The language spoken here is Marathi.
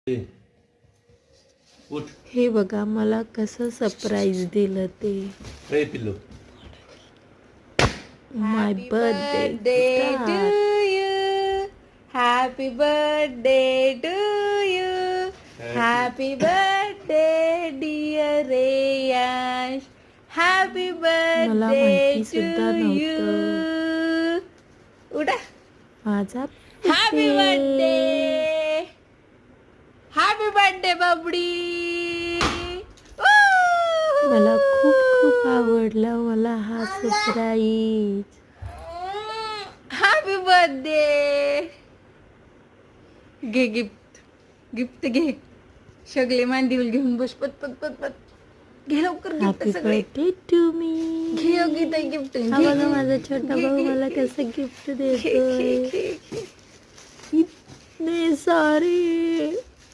ए, उठ. हे बघा मला कसं सरप्राईज दिलं ते. ए पिल्लू. माय birthday to you. Happy birthday to you. Happy birthday dear Reyash. Happy मला birthday माहिती to सुद्धा you. नव्हतं. उठा. माझा Happy birthday. Happy birthday बबडी. मला खूप खूप आवडला मला हा सरप्राईज. Happy birthday. घे गिफ्ट घे. सगळे मांडीवर घेऊन बस पत पत पत पत घे लवकर गिफ्ट हॅपी सगळे. Birthday to me. घे गीता गिफ्ट. हा बघा माझा छोटा भाऊ मला कसं गिफ्ट देतोय. इतने सारे